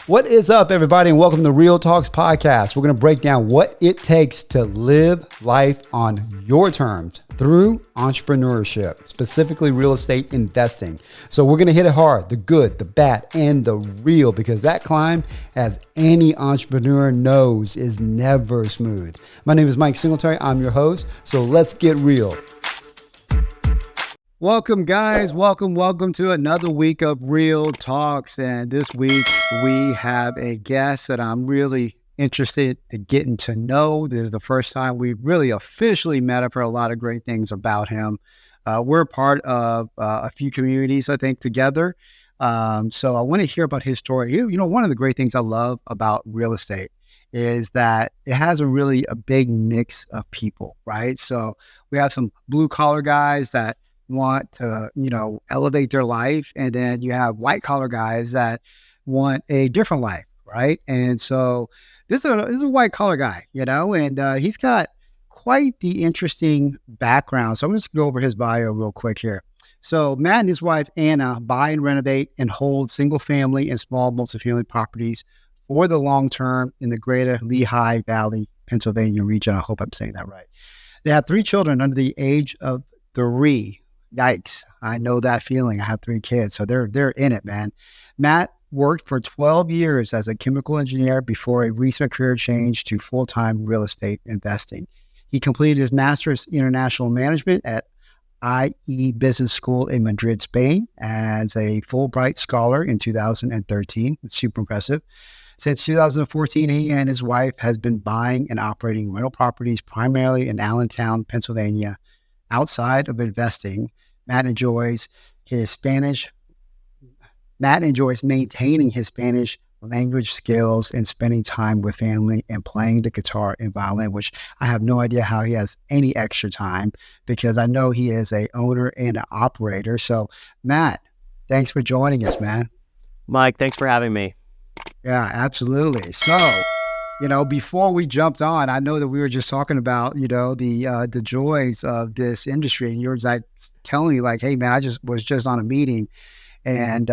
What is up, everybody, and welcome to Real Talks Podcast. We're going to break down what it takes to live life on your terms through entrepreneurship, specifically real estate investing. So we're going to hit it hard, the good, the bad, and the real, because that climb, as any entrepreneur knows, is never smooth. My name is Mike Singletary. I'm your host. So let's get real. Welcome, guys. Welcome to another week of Real Talks. And this week we have a guest that I'm really interested in getting to know. This is the first time we really officially met. I've heard a lot of great things about him. We're part of a few communities, I think, together. So I want to hear about his story. You know, one of the great things I love about real estate is that it has a big mix of people, right? So we have some blue collar guys that want to, elevate their life. And then you have white collar guys that want a different life, right? And so this is a white collar guy, and he's got quite the interesting background. So I'm just going to go over his bio real quick here. So Matt and his wife, Anna, buy and renovate and hold single family and small multifamily properties for the long term in the greater Lehigh Valley, Pennsylvania region. I hope I'm saying that right. They have 3 children under the age of 3. Yikes. I know that feeling. I have 3 kids, so they're in it, man. Matt worked for 12 years as a chemical engineer before a recent career change to full-time real estate investing. He completed his master's in international management at IE Business School in Madrid, Spain, as a Fulbright scholar in 2013. It's super impressive. Since 2014, he and his wife has been buying and operating rental properties primarily in Allentown, Pennsylvania. Outside of investing, Matt enjoys maintaining his Spanish language skills and spending time with family and playing the guitar and violin, which I have no idea how he has any extra time because I know he is a owner and an operator. So Matt, thanks for joining us, man. Mike, thanks for having me. Yeah, absolutely. So, before we jumped on, I know that we were just talking about, the joys of this industry. And you were like telling me like, hey, man, I was just on a meeting and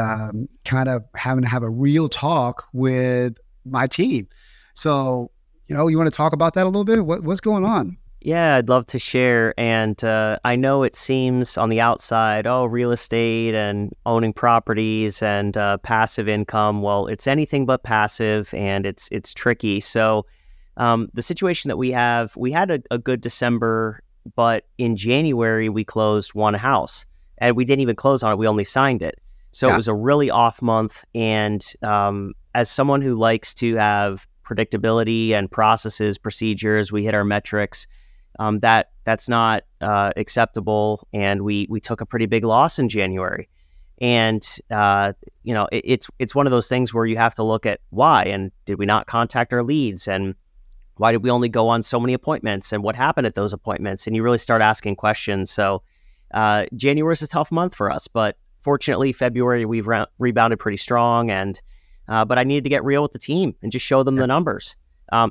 kind of having to have a real talk with my team. So, you want to talk about that a little bit? What's going on? Yeah, I'd love to share. And I know it seems on the outside, real estate and owning properties and passive income. Well, it's anything but passive, and it's tricky. So the situation that we had a good December, but in January we closed one house, and we didn't even close on it. We only signed it. So It was a really off month. And as someone who likes to have predictability and procedures, we hit our metrics. That's not acceptable, and we took a pretty big loss in January. And it's one of those things where you have to look at why, and did we not contact our leads, and why did we only go on so many appointments, and what happened at those appointments? And you really start asking questions. So January is a tough month for us, but fortunately February we've rebounded pretty strong. And but I needed to get real with the team and just show them the numbers.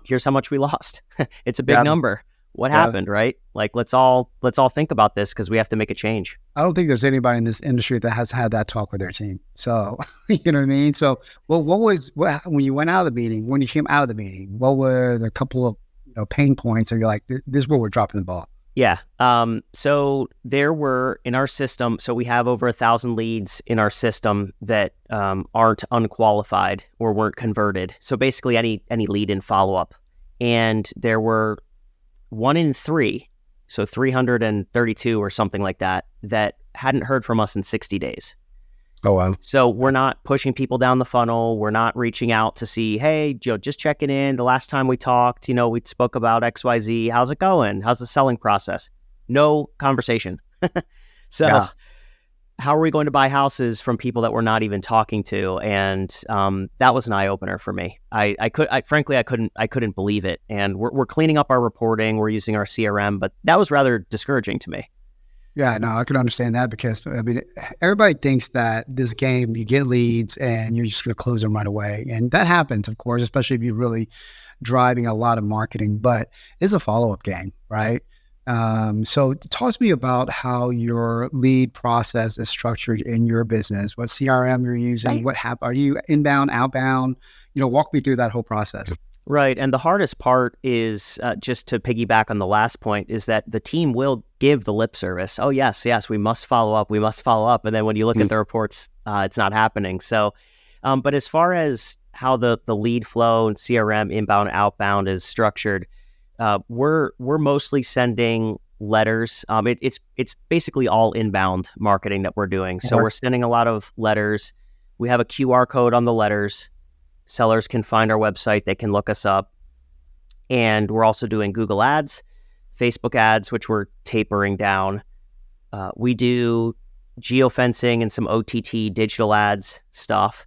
Here's how much we lost. It's a big number. What happened, right? Like, let's all think about this because we have to make a change. I don't think there's anybody in this industry that has had that talk with their team. So, you know what I mean? So, when you went out of the meeting, when you came out of the meeting, what were the couple of, pain points that you're like, this is where we're dropping the ball? Yeah. So there were in our system, so we have over 1,000 leads in our system that aren't unqualified or weren't converted. So basically any lead in follow-up. And there were 1 in 3, so 332 or something like that hadn't heard from us in 60 days. Oh, wow. So we're not pushing people down the funnel. We're not reaching out to see, hey, Joe, just checking in. The last time we talked, we spoke about XYZ. How's it going? How's the selling process? No conversation. So how are we going to buy houses from people that we're not even talking to? And that was an eye opener for me. I couldn't believe it. And we're cleaning up our reporting. We're using our CRM, but that was rather discouraging to me. Yeah, no, I can understand that because everybody thinks that this game, you get leads and you're just going to close them right away. And that happens, of course, especially if you're really driving a lot of marketing, but it's a follow-up game, right? So talk to me about how your lead process is structured in your business, what CRM you're using, are you inbound, outbound? Walk me through that whole process. Right. And the hardest part is just to piggyback on the last point is that the team will give the lip service. Oh, yes, we must follow up. We must follow up. And then when you look at the reports, it's not happening. So, but as far as how the lead flow and CRM inbound, outbound is structured, we're mostly sending letters. It's basically all inbound marketing that we're doing. So we're sending a lot of letters. We have a QR code on the letters. Sellers can find our website. They can look us up. And we're also doing Google ads, Facebook ads, which we're tapering down. We do geofencing and some OTT digital ads stuff.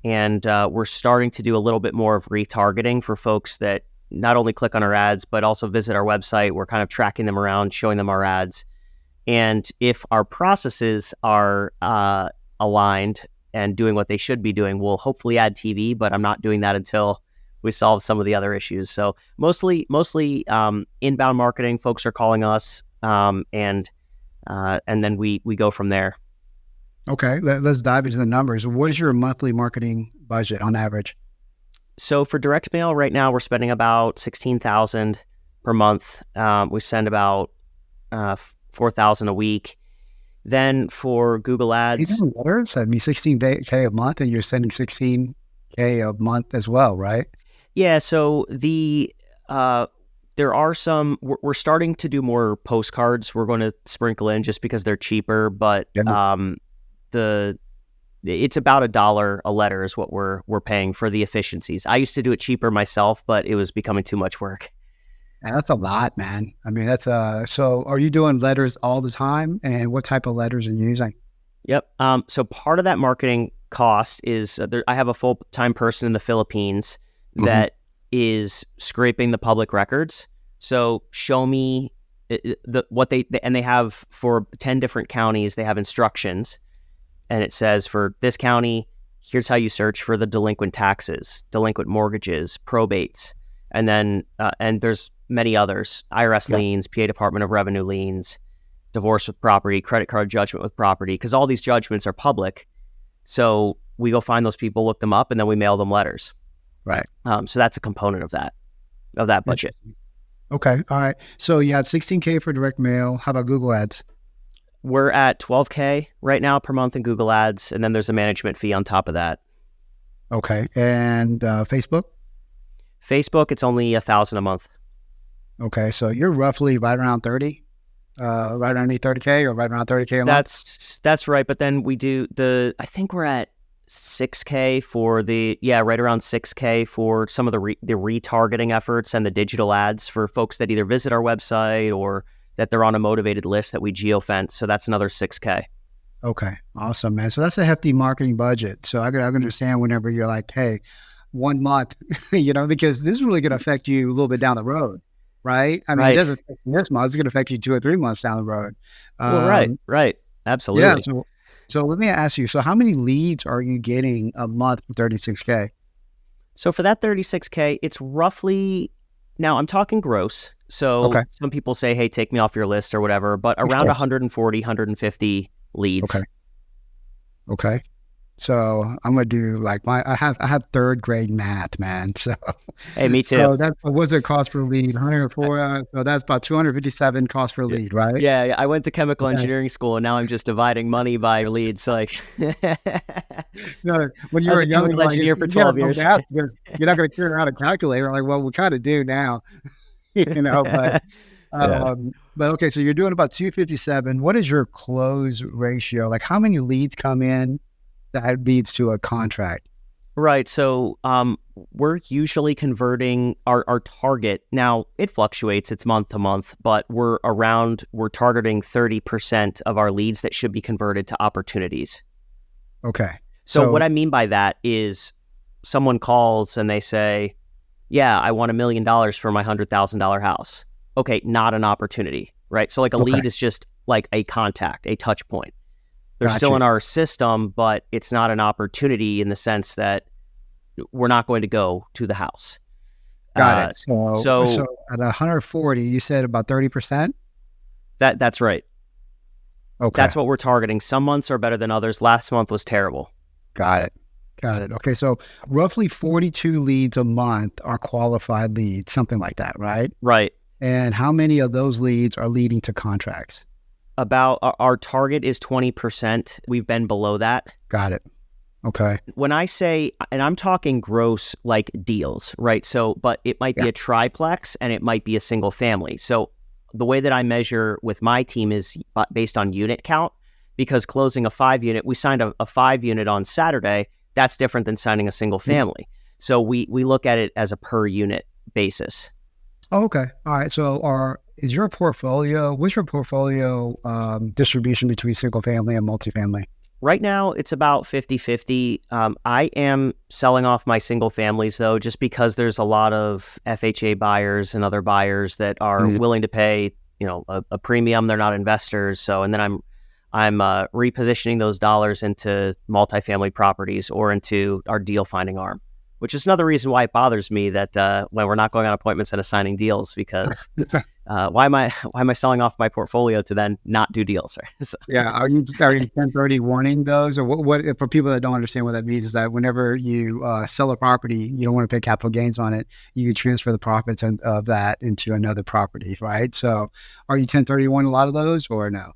And we're starting to do a little bit more of retargeting for folks that not only click on our ads, but also visit our website. We're kind of tracking them around, showing them our ads. And if our processes are aligned and doing what they should be doing, we'll hopefully add TV, but I'm not doing that until we solve some of the other issues. So mostly inbound marketing, folks are calling us, and then we go from there. Okay, let's dive into the numbers. What is your monthly marketing budget on average? So for direct mail right now, we're spending about $16,000 per month. We send about $4,000 a week. Then for Google ads, you know letters? I mean, $16K a month, and you're sending $16K a month as well, right? Yeah. So there are some. We're starting to do more postcards. We're going to sprinkle in just because they're cheaper, but it's about $1 a letter is what we're paying for the efficiencies. I used to do it cheaper myself, but it was becoming too much work. And that's a lot, man. I mean, so are you doing letters all the time? And what type of letters are you using? Yep. So part of that marketing cost is I have a full-time person in the Philippines that is scraping the public records. So show me what they have for 10 different counties. They have instructions, and it says for this county, here's how you search for the delinquent taxes, delinquent mortgages, probates, and then and there's many others: IRS liens, PA Department of Revenue liens, divorce with property, credit card judgment with property, because all these judgments are public. So we go find those people, look them up, and then we mail them letters. Right. So that's a component of that budget. Okay. All right. So you have $16K for direct mail. How about Google ads? We're at $12K right now per month in Google ads, and then there's a management fee on top of that. Okay. And Facebook? Facebook, it's only $1,000 a month. Okay. So you're roughly right around 30, right underneath 30K or right around 30K a month? That's right. But then we do I think we're at 6K for right around 6K for some of the retargeting efforts and the digital ads for folks that either visit our website or that they're on a motivated list that we geofence. So that's another 6K. Okay. Awesome, man. So that's a hefty marketing budget. So I can understand whenever you're like, hey, 1 month, because this is really going to affect you a little bit down the road, right? I mean, It doesn't affect you this month. It's going to affect you 2 or 3 months down the road. Right. Absolutely. Yeah. So let me ask you, so how many leads are you getting a month for 36K? So for that 36K, it's roughly, now I'm talking gross. So some people say, hey, take me off your list or whatever, but around 140, 150 leads. Okay. So I'm going to do I have third grade math, man. So hey, me too. So what's it cost per lead? 104. So that's about 257 cost per lead, right? Yeah. I went to chemical engineering school, and now I'm just dividing money by leads. Like, when you were a young engineer for 12 years, you're not going to figure out a calculator. Like, well, we kind of do now, But okay. So you're doing about 257. What is your close ratio? Like, how many leads come in that leads to a contract? Right. So we're usually converting our target. Now, it fluctuates. It's month to month, but we're targeting 30% of our leads that should be converted to opportunities. Okay. So what I mean by that is someone calls and they say, yeah, I want $1 million for my $100,000 house. Okay, not an opportunity, right? So like a lead is just like a contact, a touch point. They're still in our system, but it's not an opportunity in the sense that we're not going to go to the house. Got it. So at 140, you said about 30%? That's right. Okay. That's what we're targeting. Some months are better than others. Last month was terrible. Got it. Okay. So roughly 42 leads a month are qualified leads, something like that, right? Right. And how many of those leads are leading to contracts? About our target is 20%. We've been below that. Got it. Okay. When I say, and I'm talking gross like deals, right? So, but it might be a triplex and it might be a single family. So the way that I measure with my team is based on unit count, because closing a 5-unit, we signed a 5-unit on Saturday. That's different than signing a single family. So we look at it as a per unit basis. Oh, okay. All right. So what's your portfolio distribution between single family and multifamily? Right now, it's about 50-50. I am selling off my single families, though, just because there's a lot of FHA buyers and other buyers that are willing to pay, a premium. They're not investors. So, and then I'm repositioning those dollars into multifamily properties or into our deal finding arm, which is another reason why it bothers me that when we're not going on appointments and assigning deals, because why am I selling off my portfolio to then not do deals? So, yeah. Are you 1030 warning those, or what? For people that don't understand what that means, is that whenever you sell a property, you don't want to pay capital gains on it. You can transfer the profits of that into another property, right? So, are you 1031 a lot of those, or no?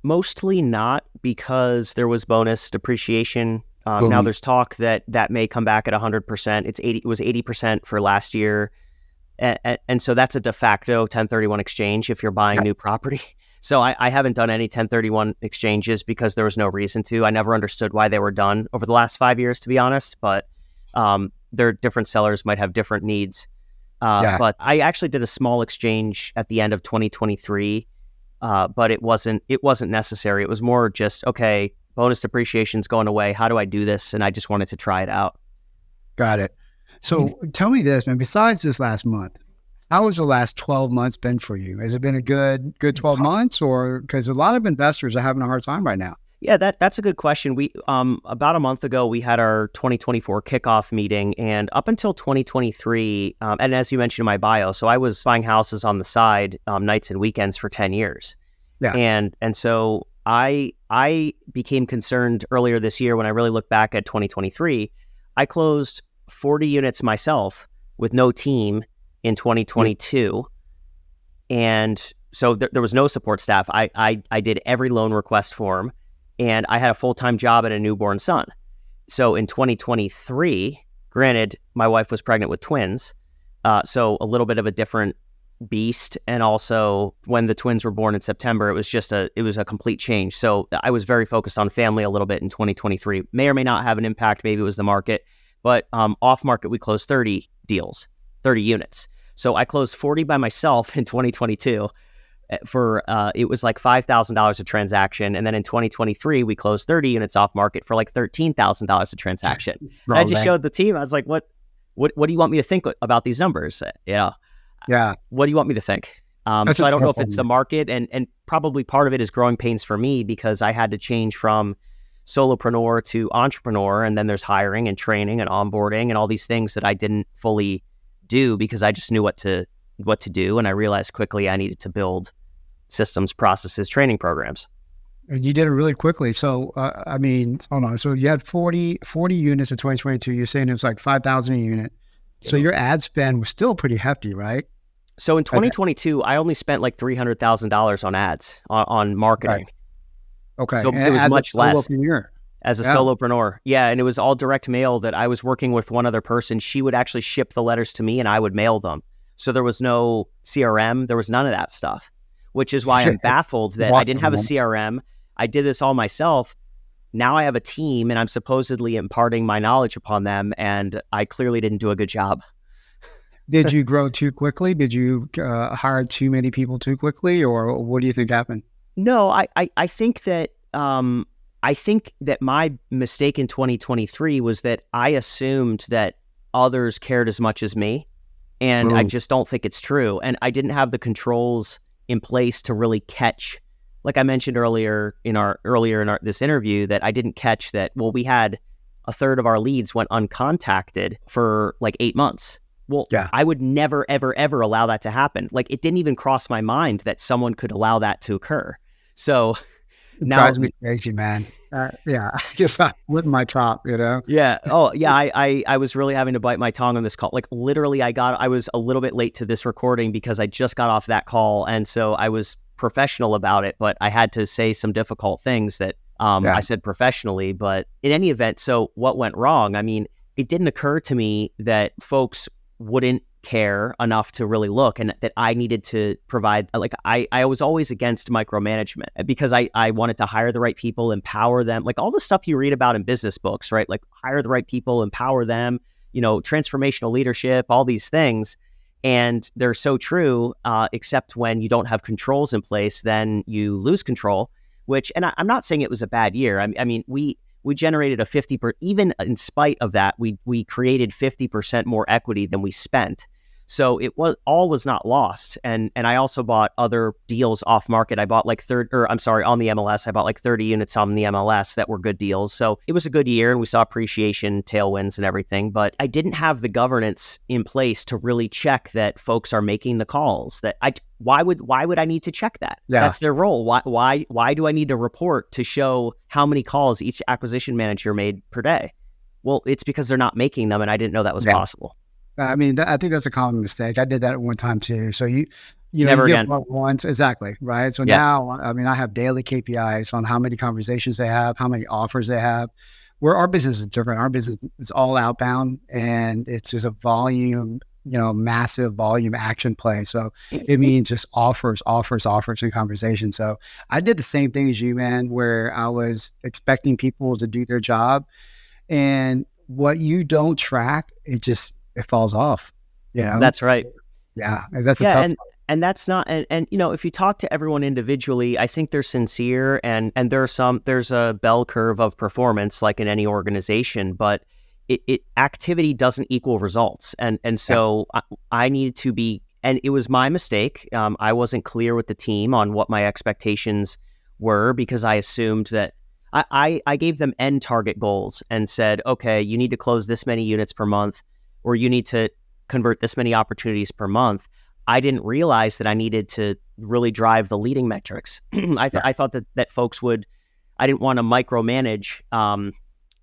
Mostly not, because there was bonus depreciation. Now there's talk that may come back at 100%. It was 80% for last year. And so that's a de facto 1031 exchange if you're buying new property. So I haven't done any 1031 exchanges because there was no reason to. I never understood why they were done over the last 5 years, to be honest, but their different sellers might have different needs. But I actually did a small exchange at the end of 2023, but it wasn't necessary. It was more just, okay, bonus depreciation's going away. How do I do this? And I just wanted to try it out. Got it. So tell me this, man, besides this last month, how has the last 12 months been for you? Has it been a good 12 months, or because a lot of investors are having a hard time right now? Yeah, that's a good question. We about a month ago, we had our 2024 kickoff meeting, and up until 2023, and as you mentioned in my bio, so I was buying houses on the side nights and weekends for 10 years. Yeah. And so I became concerned earlier this year when I really looked back at 2023. I closed 40 units myself with no team in 2022. And so there was no support staff. I did every loan request form, and I had a full-time job and a newborn son. So in 2023, granted, my wife was pregnant with twins, so a little bit of a different beast. And also when the twins were born in September, it was a complete change. So I was very focused on family a little bit in 2023. May or may not have an impact. Maybe it was the market, but off market, we closed 30 deals, 30 units. So I closed 40 by myself in 2022 for, it was like $5,000 a transaction. And then in 2023, we closed 30 units off market for like $13,000 a transaction. I just showed the team. I was like, what do you want me to think about these numbers? Yeah. What do you want me to think? So I don't know if it's the market, and probably part of it is growing pains for me, because I had to change from solopreneur to entrepreneur, and then there's hiring and training and onboarding and all these things that I didn't fully do because I just knew what to do, and I realized quickly I needed to build systems, processes, training programs. And you did it really quickly. So hold on. So you had 40 units in 2022. You're saying it was like 5,000 a unit. So your ad spend was still pretty hefty, right? So in 2022, I only spent like $300,000 on ads, on marketing. Right. Okay. So it was much less as a solopreneur. Yeah. And it was all direct mail that I was working with one other person. She would actually ship the letters to me and I would mail them. So there was no CRM. There was none of that stuff, which is why I'm baffled that I didn't have a CRM. I did this all myself. Now I have a team and I'm supposedly imparting my knowledge upon them, and I clearly didn't do a good job. Did you grow too quickly? Did you hire too many people too quickly, or what do you think happened? No, I think that my mistake in 2023 was that I assumed that others cared as much as me, and I just don't think it's true. And I didn't have the controls in place to really catch. Like I mentioned earlier in this interview, that I didn't catch that. Well, we had a third of our leads went uncontacted for like 8 months. Well, Yeah. I would never, ever, ever allow that to happen. Like, it didn't even cross my mind that someone could allow that to occur. So It now, drives me crazy, man. Yeah, just with my top, you know? yeah. Oh, yeah. I was really having to bite my tongue on this call. Like, literally, I was a little bit late to this recording because I just got off that call. And so I was professional about it, but I had to say some difficult things that Yeah. I said professionally. But in any event, so what went wrong? I mean, it didn't occur to me that folks wouldn't care enough to really look, and that I needed to provide, like, I was always against micromanagement because I wanted to hire the right people, empower them, like all the stuff you read about in business books, right? Like, hire the right people, empower them, transformational leadership, all these things. And they're so true, except when you don't have controls in place, then you lose control, I'm not saying it was a bad year. I mean, we generated even in spite of that, we created 50% more equity than we spent. So it was not lost. And I also bought other deals off market. I bought on the MLS, I bought like 30 units on the MLS that were good deals. So it was a good year, and we saw appreciation, tailwinds and everything, but I didn't have the governance in place to really check that folks are making the calls. Why would I need to check that? Yeah. That's their role. Why do I need to report to show how many calls each acquisition manager made per day? Well, it's because they're not making them, and I didn't know that was possible. I mean, I think that's a common mistake. I did that at one time too. So you Never you again. get once, exactly, right? So Yeah. now, I mean, I have daily KPIs on how many conversations they have, how many offers they have. Where our business is different. Our business is all outbound, and it's just a volume, massive volume action play. So it means just offers and conversations. So I did the same thing as you, man, where I was expecting people to do their job, and what you don't track, it falls off. That's right. Yeah, that's a tough one. And that's not, and if you talk to everyone individually, I think they're sincere, and there's a bell curve of performance like in any organization, but activity doesn't equal results. And so I needed to be, and it was my mistake. I wasn't clear with the team on what my expectations were, because I assumed that I gave them end target goals and said, okay, you need to close this many units per month, or you need to convert this many opportunities per month. I didn't realize that I needed to really drive the leading metrics. I thought that folks I didn't want to micromanage,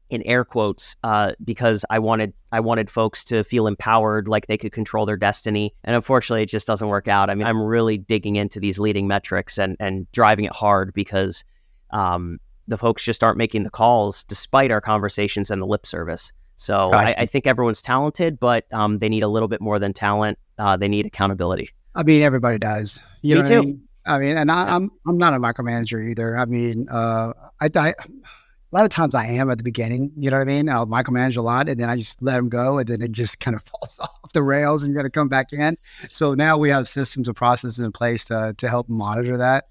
in air quotes, because I wanted folks to feel empowered, like they could control their destiny. And unfortunately, it just doesn't work out. I mean, I'm really digging into these leading metrics and driving it hard, because the folks just aren't making the calls despite our conversations and the lip service. So I think everyone's talented, but they need a little bit more than talent. They need accountability. I mean, everybody does. Me too. What I mean? And I'm not a micromanager either. I mean, a lot of times I am at the beginning. You know what I mean? I'll micromanage a lot, and then I just let them go, and then it just kind of falls off the rails, and you got to come back in. So now we have systems and processes in place to help monitor that.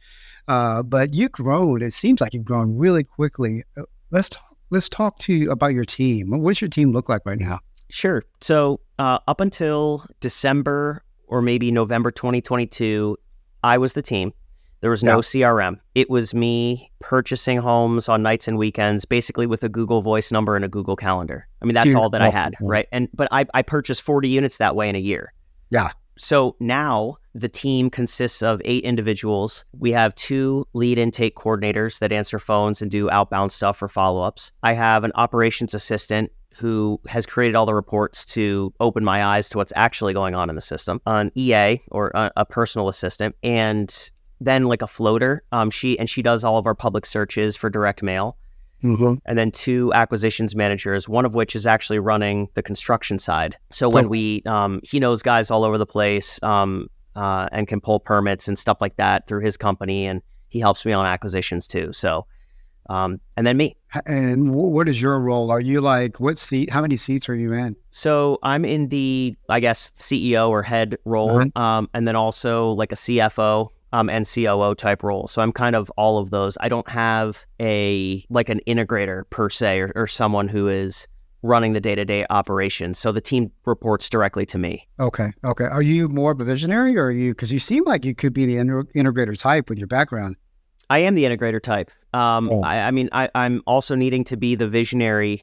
But you've grown. It seems like you've grown really quickly. Let's talk to you about your team. What's your team look like right now? Sure. So up until December or maybe November 2022, I was the team. There was no CRM. It was me purchasing homes on nights and weekends, basically with a Google Voice number and a Google Calendar. I mean, that's all that I had, right? But I purchased 40 units that way in a year. Yeah. So now the team consists of 8 individuals. We have 2 lead intake coordinators that answer phones and do outbound stuff for follow-ups. I have an operations assistant who has created all the reports to open my eyes to what's actually going on in the system, an EA or a personal assistant, and then like a floater. She does all of our public searches for direct mail. Mm-hmm. And then 2 acquisitions managers, one of which is actually running the construction side. So when he knows guys all over the place, and can pull permits and stuff like that through his company, and he helps me on acquisitions too. So, and then me. And what is your role? Are you like, how many seats are you in? So I'm in the, I guess, CEO or head role, and then also like a CFO. And COO type role. So I'm kind of all of those. I don't have an integrator per se, or someone who is running the day-to-day operations. So the team reports directly to me. Okay. Are you more of a visionary, or because you seem like you could be the integrator type with your background? I am the integrator type. I mean, I'm also needing to be the visionary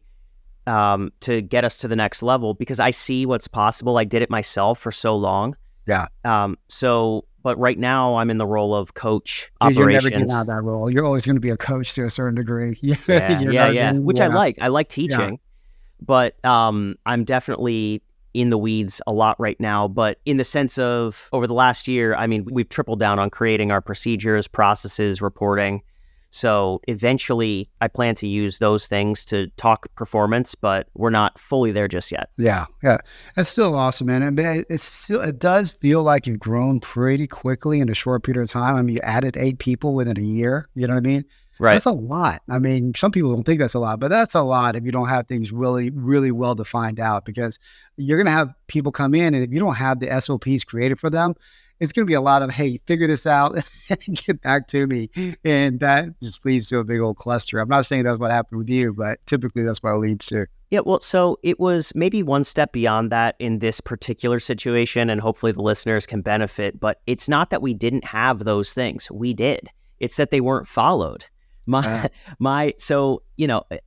to get us to the next level because I see what's possible. I did it myself for so long. Yeah. But right now I'm in the role of coach Dude, you're never getting operations. out of that role. You're always going to be a coach to a certain degree. Yeah. Which I like. I like Yeah. teaching, but I'm definitely in the weeds a lot right now. But in the sense of over the last year, I mean, we've tripled down on creating our procedures, processes, reporting. So eventually I plan to use those things to talk performance, but we're not fully there just yet. Yeah. That's still awesome, man. And it does feel like you've grown pretty quickly in a short period of time. I mean, you added 8 people within a year. You know what I mean? Right. That's a lot. I mean, some people don't think that's a lot, but that's a lot if you don't have things really, really well defined out, because you're going to have people come in, and if you don't have the SOPs created for them, it's going to be a lot of, hey, figure this out and get back to me. And that just leads to a big old cluster. I'm not saying that's what happened with you, but typically that's what it leads to. Yeah, well, so it was maybe one step beyond that in this particular situation, and hopefully the listeners can benefit. But it's not that we didn't have those things. We did. It's that they weren't followed. So,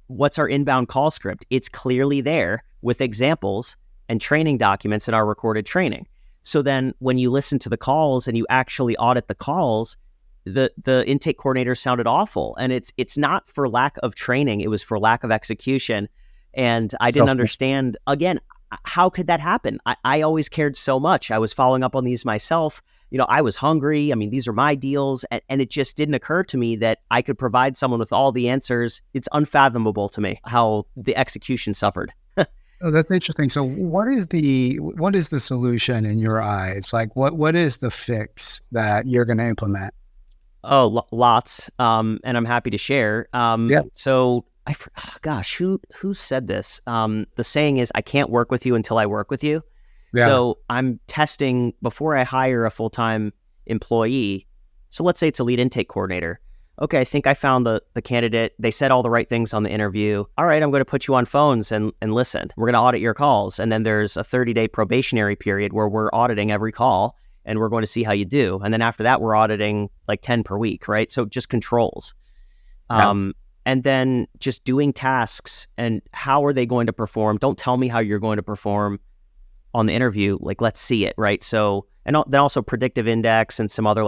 what's our inbound call script? It's clearly there with examples and training documents in our recorded training. So then when you listen to the calls and you actually audit the calls, the intake coordinator sounded awful. And it's not for lack of training. It was for lack of execution. And I didn't understand, again, how could that happen? I always cared so much. I was following up on these myself. I was hungry. I mean, these are my deals. And it just didn't occur to me that I could provide someone with all the answers. It's unfathomable to me how the execution suffered. Oh, that's interesting. So what is the solution in your eyes? Like what is the fix that you're going to implement? Oh, lots. And I'm happy to share. Yeah. So who said this? The saying is, I can't work with you until I work with you. Yeah. So I'm testing before I hire a full-time employee. So let's say it's a lead intake coordinator. Okay, I think I found the candidate. They said all the right things on the interview. All right, I'm going to put you on phones and listen. We're going to audit your calls. And then there's a 30-day probationary period where we're auditing every call and we're going to see how you do. And then after that, we're auditing like 10 per week, right? So just controls. Yeah. And then just doing tasks and how are they going to perform? Don't tell me how you're going to perform on the interview. Like, let's see it, right? So, and then also predictive index and some other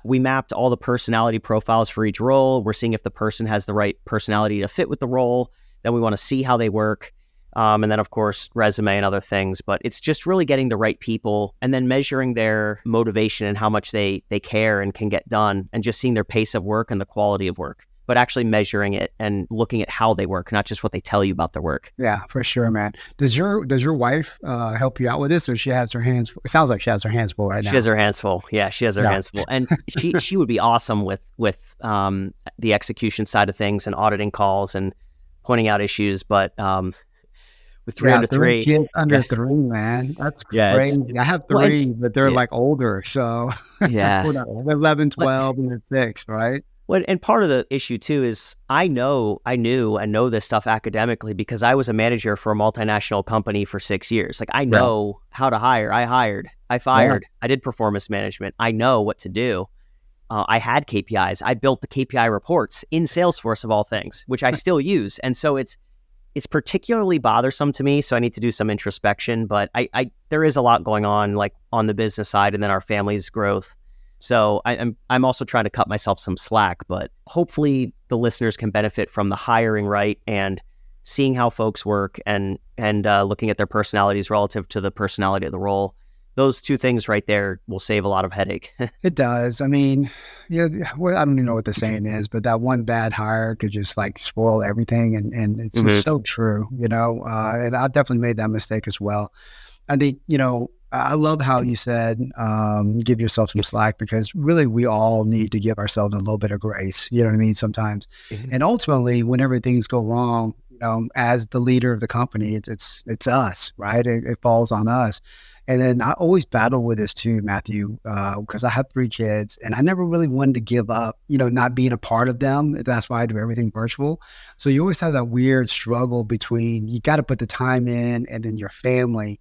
we mapped all the personality profiles for each role. We're seeing if the person has the right personality to fit with the role. Then we want to see how they work. And then, of course, resume and other things. But it's just really getting the right people and then measuring their motivation and how much they care and can get done, and just seeing their pace of work and the quality of work, but actually measuring it and looking at how they work, not just what they tell you about their work. Yeah, for sure, man. Does your wife help you out with this, or she has her hands full? It sounds like she has her hands full right now. She has her hands full. Yeah, she has her hands full. And she would be awesome with the execution side of things and auditing calls and pointing out issues. But with 3 under 3 kids under 3, man, that's crazy. I have 3, but they're like older. So yeah, 11, 12, and 6, right? Well, and part of the issue too is I knew and know this stuff academically because I was a manager for a multinational company for 6 years. Like, I know how to hire. I hired, I fired, I did performance management. I know what to do. I had KPIs. I built the KPI reports in Salesforce of all things, which I still use. And so it's particularly bothersome to me. So I need to do some introspection, but there is a lot going on, like on the business side and then our family's growth. So I'm also trying to cut myself some slack, but hopefully the listeners can benefit from the hiring right and seeing how folks work and looking at their personalities relative to the personality of the role. Those 2 things right there will save a lot of headache. It does. I mean, I don't even know what the saying is, but that one bad hire could just like spoil everything. And it's just so true, and I definitely made that mistake as well. I think, I love how you said, give yourself some slack, because really we all need to give ourselves a little bit of grace. You know what I mean? Sometimes. Mm-hmm. And ultimately, whenever things go wrong, as the leader of the company, it's us, right? It falls on us. And then I always battle with this too, Mathew, because I have 3 kids and I never really wanted to give up, not being a part of them. That's why I do everything virtual. So you always have that weird struggle between, you got to put the time in and then your family.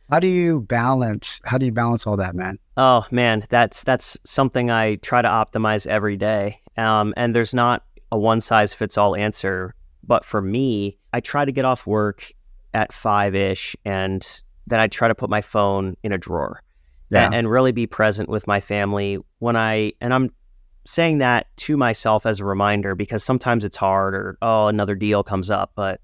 How do you balance all that, man? Oh man, that's something I try to optimize every day. And there's not a one size fits all answer. But for me, I try to get off work at 5-ish, and then I try to put my phone in a drawer and really be present with my family and I'm saying that to myself as a reminder, because sometimes it's hard, or, another deal comes up. But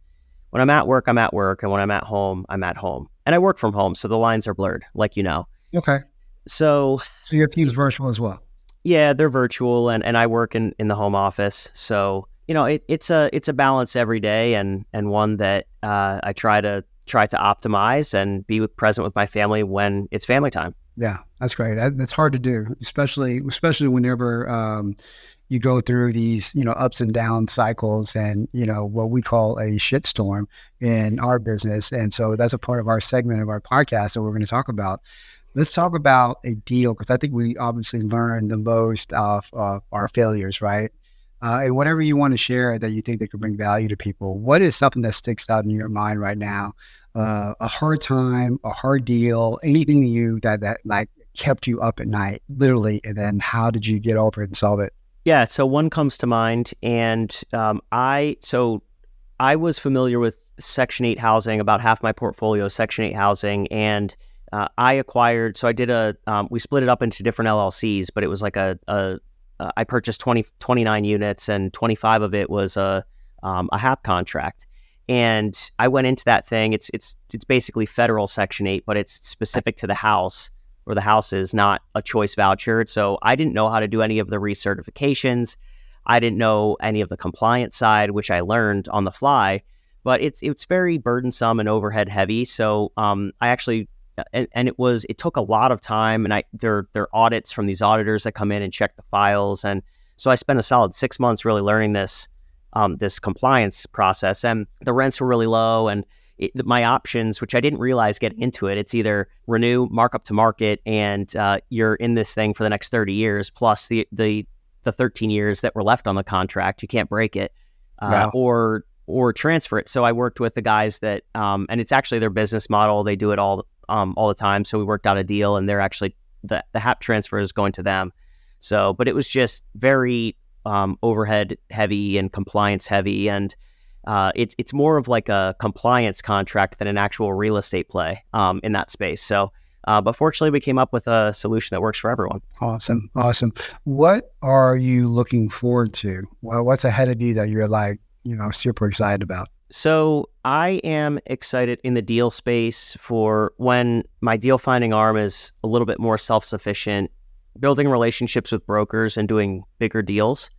when I'm at work, I'm at work. And when I'm at home, I'm at home. And I work from home, so the lines are blurred, like you know. Okay. So your team's virtual as well? Yeah, they're virtual, and I work in the home office. So, it's a balance every day, and one that I try to optimize and be present with my family when it's family time. Yeah, that's great. That's hard to do, especially whenever you go through these, ups and down cycles, and, what we call a shitstorm in our business. And so that's a part of our segment of our podcast that we're going to talk about. Let's talk about a deal, because I think we obviously learn the most of our failures, right? And whatever you want to share that you think that could bring value to people, what is something that sticks out in your mind right now? A hard time, a hard deal, anything to you that like kept you up at night, literally, and then how did you get over it and solve it? Yeah, so one comes to mind, and I was familiar with Section 8 housing. About half my portfolio is Section 8 housing, and I acquired. So I did we split it up into different LLCs, but it was like I purchased 29 units, and 25 of it was a HAP contract. And I went into that thing. It's basically federal Section 8, but it's specific to the house, or the house is not a choice voucher. So I didn't know how to do any of the recertifications. I didn't know any of the compliance side, which I learned on the fly. But it's very burdensome and overhead heavy. So I actually, and it took a lot of time. And there are audits from these auditors that come in and check the files. And so I spent a solid 6 months really learning this compliance process, and the rents were really low, and my options, which I didn't realize getting into it, it's either renew, mark up to market, and you're in this thing for the next 30 years, plus the 13 years that were left on the contract, you can't break it, or transfer it. So I worked with the guys that, and it's actually their business model, they do it all the time. So we worked out a deal, and they're actually, the HAP transfer is going to them. So, but it was just very overhead heavy and compliance heavy, and it's more of like a compliance contract than an actual real estate play in that space. So, but fortunately, we came up with a solution that works for everyone. Awesome. What are you looking forward to? Well, what's ahead of you that you're like, super excited about? So I am excited in the deal space for when my deal finding arm is a little bit more self-sufficient, building relationships with brokers and doing bigger deals.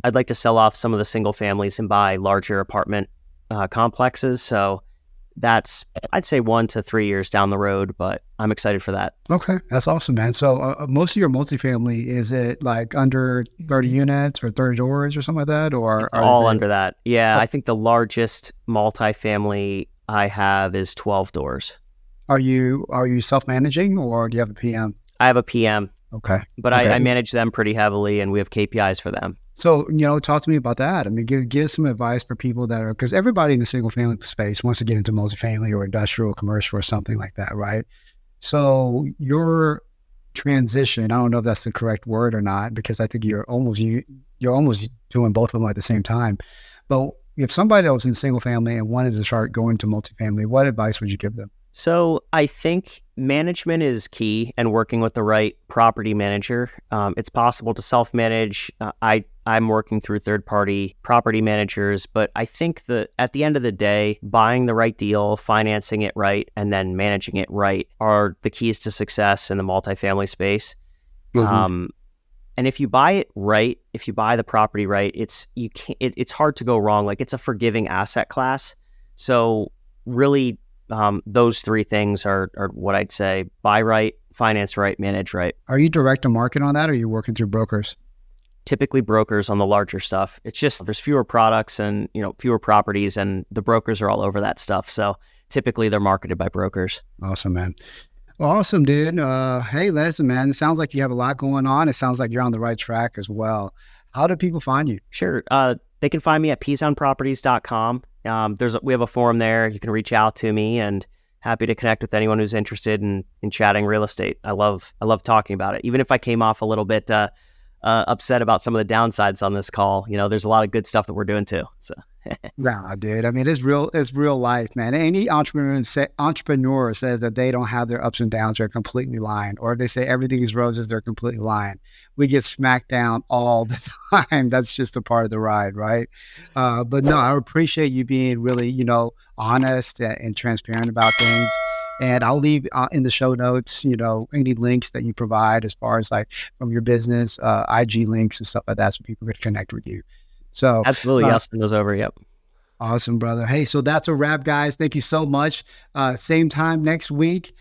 I'd like to sell off some of the single families and buy larger apartment complexes. So that's, I'd say 1 to 3 years down the road, but I'm excited for that. Okay. That's awesome, man. So most of your multifamily, is it like under 30 units or 30 doors or something like that? Or all under that? Yeah. I think the largest multifamily I have is 12 doors. Are you self-managing, or do you have a PM? I have a PM. Okay. But I manage them pretty heavily, and we have KPIs for them. So, talk to me about that. I mean, give some advice for people that are, because everybody in the single family space wants to get into multifamily or industrial or commercial or something like that, right? So your transition, I don't know if that's the correct word or not, because I think you're almost doing both of them at the same time. But if somebody else in single family and wanted to start going to multifamily, what advice would you give them? So I think management is key, and working with the right property manager. It's possible to self-manage. I'm working through third-party property managers, but I think that at the end of the day, buying the right deal, financing it right, and then managing it right are the keys to success in the multifamily space. Mm-hmm. And if you buy it right, if you buy the property right, it's hard to go wrong. Like, it's a forgiving asset class. So really, those three things are what I'd say: buy right, finance right, manage right. Are you direct to market on that, or are you working through brokers? Typically brokers on the larger stuff. It's just there's fewer products and fewer properties, and the brokers are all over that stuff. So typically they're marketed by brokers. Awesome, man. Awesome, dude. Hey, listen, man, it sounds like you have a lot going on. It sounds like you're on the right track as well. How do people find you? Sure. They can find me at pisonproperties.com. We have a forum there. You can reach out to me, and happy to connect with anyone who's interested in chatting real estate. I love talking about it. Even if I came off a little bit upset about some of the downsides on this call. There's a lot of good stuff that we're doing too. So. Nah, dude. I mean, it's real life, man. Any entrepreneur says that they don't have their ups and downs, they're completely lying. Or if they say everything is roses, they're completely lying. We get smacked down all the time. That's just a part of the ride, right? But no, I appreciate you being really, honest and transparent about things. And I'll leave in the show notes, any links that you provide as far as like from your business, IG links and stuff like that, so people can connect with you. So absolutely, I'll send those over. Yep. Awesome, brother. Hey, so that's a wrap, guys. Thank you so much. Same time next week.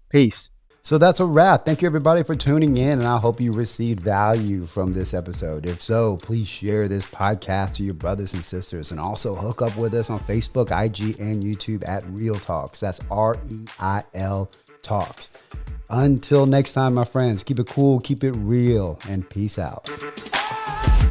Peace. So that's a wrap. Thank you, everybody, for tuning in, and I hope you received value from this episode. If so, please share this podcast to your brothers and sisters, and also hook up with us on Facebook, IG, and YouTube at Real Talks. That's REIL Talks. Until next time, my friends, keep it cool, keep it real, and peace out.